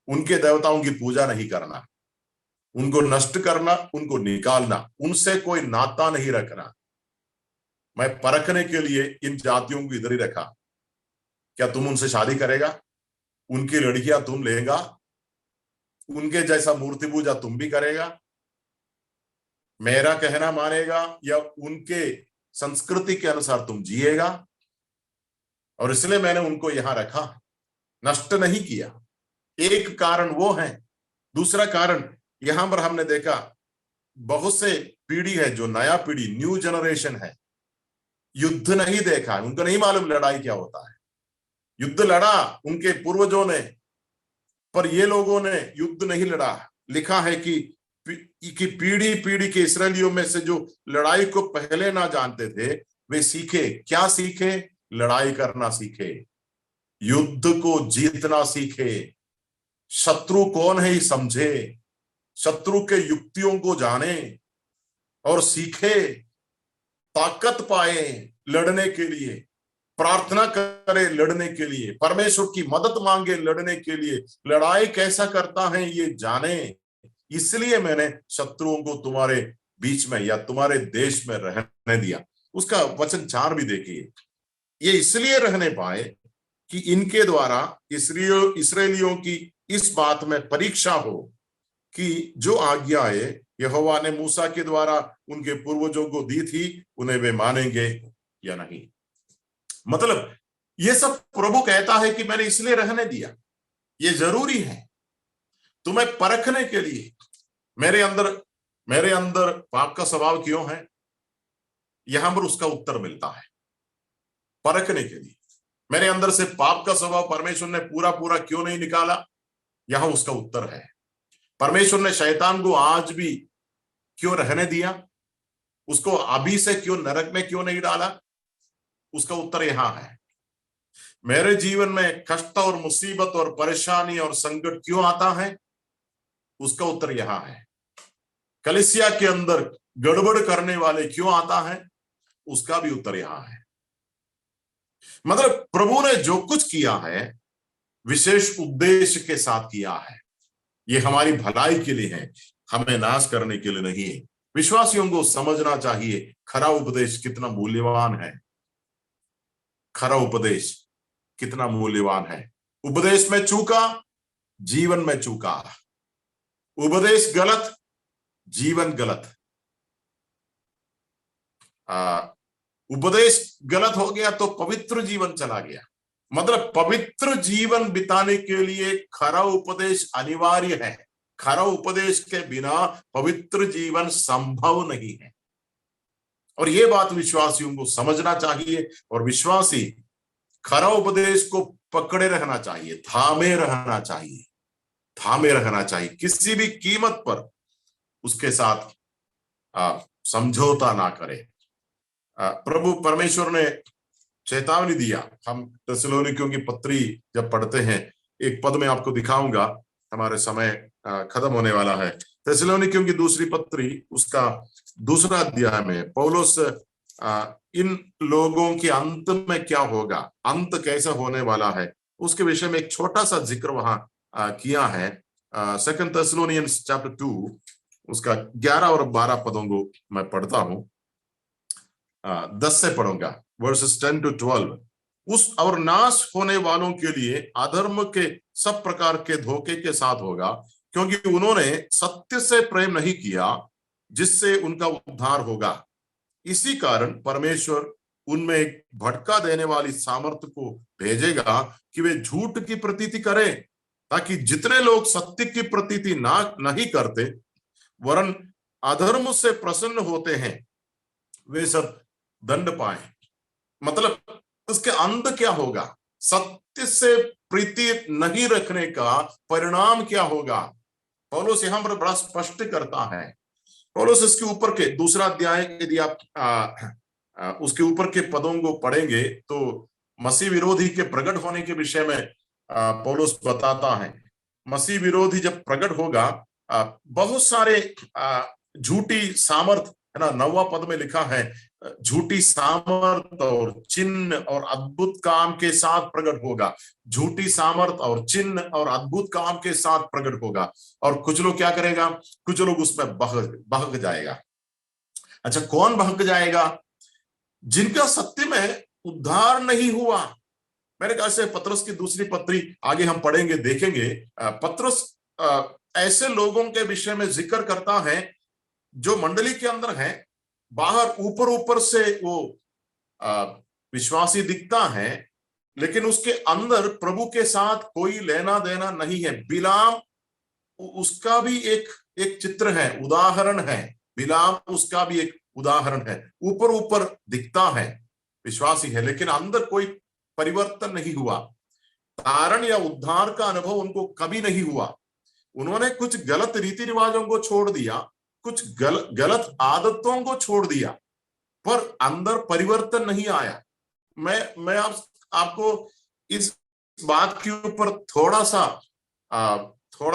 उनके देवताओं की पूजा नहीं करना, उनको नष्ट करना, उनको निकालना, उनसे कोई नाता नहीं रखना। मैं परखने के लिए इन जातियों को इधर ही रखा। क्या तुम उनसे शादी करेगा? उनकी लड़कियां तुम लेगा? उनके जैसा मूर्ति पूजा तुम भी करेगा? मेरा कहना मानेगा या उनके संस्कृति के अनुसार तुम जिएगा? और इसलिए मैंने उनको यहां रखा, नष्ट नहीं किया। एक कारण वो है। दूसरा कारण यहां पर हमने देखा बहुत से पीढ़ी है जो नया पीढ़ी, न्यू जनरेशन है, युद्ध नहीं देखा है, उनको नहीं मालूम लड़ाई क्या होता है। युद्ध लड़ा उनके पूर्वजों ने, पर ये लोगों ने युद्ध नहीं लड़ा। लिखा है कि पीढ़ी पीढ़ी के इसराइलियों में से जो लड़ाई को पहले ना जानते थे, वे सीखे। क्या सीखे? लड़ाई करना सीखे, युद्ध को जीतना सीखे, शत्रु कौन है ये समझे, शत्रु के युक्तियों को जाने और सीखे, ताकत पाए लड़ने के लिए, प्रार्थना करे लड़ने के लिए, परमेश्वर की मदद मांगे लड़ने के लिए, लड़ाई कैसा करता है ये जाने। इसलिए मैंने शत्रुओं को तुम्हारे बीच में या तुम्हारे देश में रहने दिया। उसका वचन 4 भी देखिए, ये इसलिए रहने पाए कि इनके द्वारा इसराइलियों की इस बात में परीक्षा हो कि जो आज्ञाएं यहोवा ने मूसा के द्वारा उनके पूर्वजों को दी थी उन्हें वे मानेंगे या नहीं। मतलब ये सब प्रभु कहता है कि मैंने इसलिए रहने दिया, ये जरूरी है तुम्हें परखने के लिए। मेरे अंदर पाप का स्वभाव क्यों है, यहां पर उसका उत्तर मिलता है। परखने के लिए मेरे अंदर से पाप का स्वभाव परमेश्वर ने पूरा पूरा क्यों नहीं निकाला, यहां उसका उत्तर है। परमेश्वर ने शैतान को आज भी क्यों रहने दिया, उसको अभी से क्यों नरक में क्यों नहीं डाला, उसका उत्तर यहां है। मेरे जीवन में कष्ट और मुसीबत और परेशानी और संकट क्यों आता है, उसका उत्तर यहां है। कलीसिया के अंदर गड़बड़ करने वाले क्यों आता है, उसका भी उत्तर यहां है। मतलब प्रभु ने जो कुछ किया है विशेष उद्देश्य के साथ किया है। ये हमारी भलाई के लिए है, हमें नाश करने के लिए नहीं है। विश्वासियों को समझना चाहिए खरा उपदेश कितना मूल्यवान है। खरा उपदेश कितना मूल्यवान है। उपदेश में चूका, जीवन में चूका। उपदेश गलत, जीवन गलत। उपदेश गलत हो गया तो पवित्र जीवन चला गया। मतलब पवित्र जीवन बिताने के लिए खरा उपदेश अनिवार्य है। खरा उपदेश के बिना पवित्र जीवन संभव नहीं है। और ये बात विश्वासियों को समझना चाहिए, और विश्वासी खरा उपदेश को पकड़े रहना चाहिए, थामे रहना चाहिए, थामे रहना चाहिए। किसी भी कीमत पर उसके साथ समझौता ना करे। प्रभु परमेश्वर ने चेतावनी दिया। हम थिस्सलुनीकियों की पत्री जब पढ़ते हैं, एक पद में आपको दिखाऊंगा, हमारे समय खत्म होने वाला है। थिस्सलुनीकियों की दूसरी पत्री उसका 2 अध्याय में पौलुस इन लोगों के अंत में क्या होगा, अंत कैसा होने वाला है, उसके विषय में एक छोटा सा जिक्र वहां किया है। 2 थिस्सलुनियंस चैप्टर 2 उसका 11 और 12 पदों को मैं पढ़ता हूं। 10 से पढ़ूंगा, वर्सेस 10 to 12। उस और नाश होने वालों के लिए अधर्म के सब प्रकार के धोखे के साथ होगा, क्योंकि उन्होंने सत्य से प्रेम नहीं किया जिससे उनका उद्धार होगा। इसी कारण परमेश्वर उनमें एक भटका देने वाली सामर्थ्य को भेजेगा कि वे झूठ की प्रतीति करें, ताकि जितने लोग सत्य की प्रतीति नहीं करते वरन अधर्म से प्रसन्न होते हैं, वे सब दंड पाए। मतलब उसके अंत क्या होगा, सत्य से प्रीति नहीं रखने का परिणाम क्या होगा, पौलुस यहां पर बड़ा स्पष्ट करता है। पौलुस इसके ऊपर के 2 अध्याय यदि आप उसके ऊपर के पदों को पढ़ेंगे तो मसीह विरोधी के प्रकट होने के विषय में पौलुस बताता है। मसीह विरोधी जब प्रकट होगा, बहुत सारे झूठी सामर्थ है ना, 9वां पद में लिखा है, झूठी सामर्थ और चिन्ह और अद्भुत काम के साथ प्रकट होगा। झूठी सामर्थ और चिन्ह और अद्भुत काम के साथ प्रकट होगा। और कुछ लोग क्या करेगा, कुछ लोग उसमें बहक जाएगा। अच्छा, कौन बहक जाएगा? जिनका सत्य में उद्धार नहीं हुआ। मेरे ख्याल से पतरस की दूसरी पत्री आगे हम पढ़ेंगे, देखेंगे। पतरस ऐसे लोगों के विषय में जिक्र करता है जो मंडली के अंदर है, बाहर ऊपर से वो विश्वासी दिखता है, लेकिन उसके अंदर प्रभु के साथ कोई लेना देना नहीं है। बिलाम उसका भी एक चित्र है, उदाहरण है। बिलाम उसका भी एक उदाहरण है। ऊपर दिखता है, विश्वासी है, लेकिन अंदर कोई परिवर्तन नहीं हुआ। तारण या उद्धार का अनुभव उनको कभी नहीं हुआ। उन्होंने कुछ गलत रीति रिवाजों को छोड़ दिया, कुछ गलत आदतों को छोड़ दिया, पर अंदर परिवर्तन नहीं आया। मैं आपको इस बात के ऊपर थोड़ा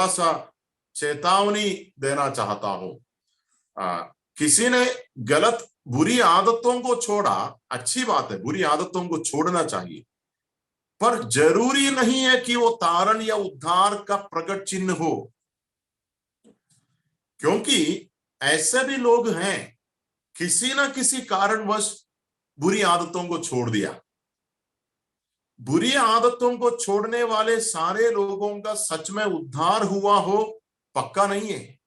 सा चेतावनी देना चाहता हूं। किसी ने गलत बुरी आदतों को छोड़ा, अच्छी बात है, बुरी आदतों को छोड़ना चाहिए, पर जरूरी नहीं है कि वो तारण या उद्धार का प्रकट चिन्ह हो, क्योंकि ऐसे भी लोग हैं किसी ना किसी कारणवश बुरी आदतों को छोड़ दिया। बुरी आदतों को छोड़ने वाले सारे लोगों का सच में उद्धार हुआ हो पक्का नहीं है।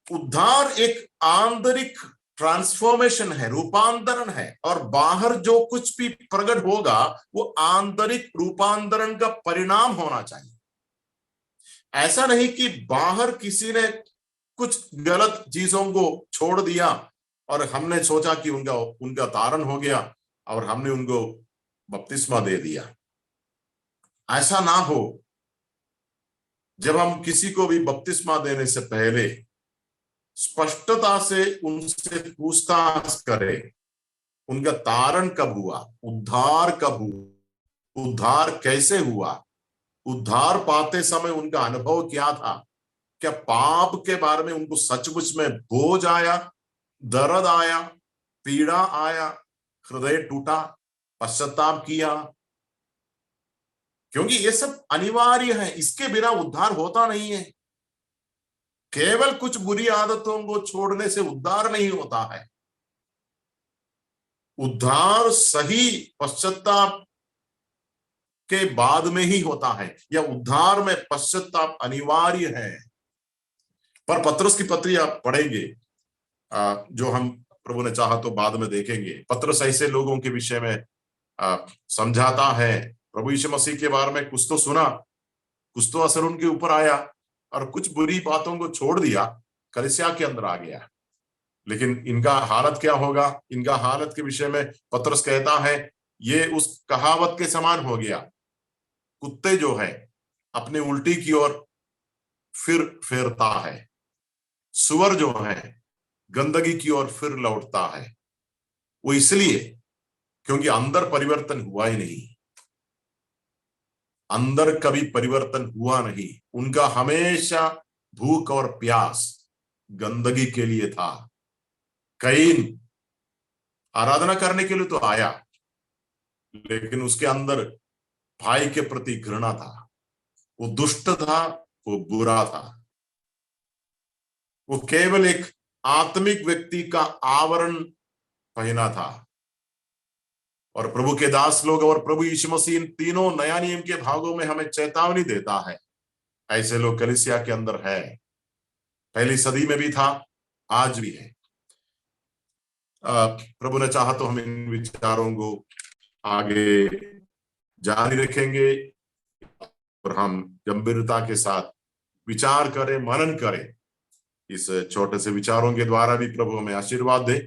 उद्धार एक आंतरिक ट्रांसफॉर्मेशन है, रूपांतरण है, और बाहर जो कुछ भी प्रकट होगा वो आंतरिक रूपांतरण का परिणाम होना चाहिए। ऐसा नहीं कि बाहर किसी ने कुछ गलत चीजों को छोड़ दिया और हमने सोचा कि उनका तारण हो गया और हमने उनको बपतिस्मा दे दिया। ऐसा ना हो। जब हम किसी को भी बपतिस्मा देने से पहले स्पष्टता से उनसे पूछताछ करें, उनका तारण कब हुआ, उद्धार कब हुआ, उद्धार कैसे हुआ, उद्धार पाते समय उनका अनुभव क्या था, क्या पाप के बारे में उनको सचमुच में बोझ आया, दर्द आया, पीड़ा आया, हृदय टूटा, पश्चाताप किया, क्योंकि ये सब अनिवार्य है, इसके बिना उद्धार होता नहीं है। केवल कुछ बुरी आदतों को छोड़ने से उद्धार नहीं होता है। उद्धार सही पश्चाताप के बाद में ही होता है, या उद्धार में पश्चाताप अनिवार्य है। पर पत्रस की पत्री आप पढ़ेंगे, जो हम प्रभु ने चाहा तो बाद में देखेंगे। पत्रस ऐसे लोगों के विषय में समझाता है, प्रभु यीशु मसीह के बारे में कुछ तो सुना, कुछ तो असर उनके ऊपर आया और कुछ बुरी बातों को छोड़ दिया, कलीसिया के अंदर आ गया। लेकिन इनका हालत क्या होगा? इनका हालत के विषय में पत्रस कहता है, ये उस कहावत के समान हो गया, कुत्ते जो है अपने उल्टी की ओर फिर फेरता है, सुअर जो है गंदगी की ओर फिर लौटता है। वो इसलिए क्योंकि अंदर परिवर्तन हुआ ही नहीं, अंदर कभी परिवर्तन हुआ नहीं। उनका हमेशा भूख और प्यास गंदगी के लिए था। कैन आराधना करने के लिए तो आया, लेकिन उसके अंदर भाई के प्रति घृणा था, वो दुष्ट था, वो बुरा था, वो केवल एक आत्मिक व्यक्ति का आवरण पहना था। और प्रभु के दास लोग और प्रभु यीशु मसीह इन तीनों नया नियम के भागों में हमें चेतावनी देता है। ऐसे लोग कलीसिया के अंदर है, पहली सदी में भी था, आज भी है। प्रभु ने चाहा तो हम इन विचारों को आगे जारी रखेंगे और हम गंभीरता के साथ विचार करें, मनन करें। इस छोटे से विचारों के द्वारा भी प्रभु हमें आशीर्वाद दे।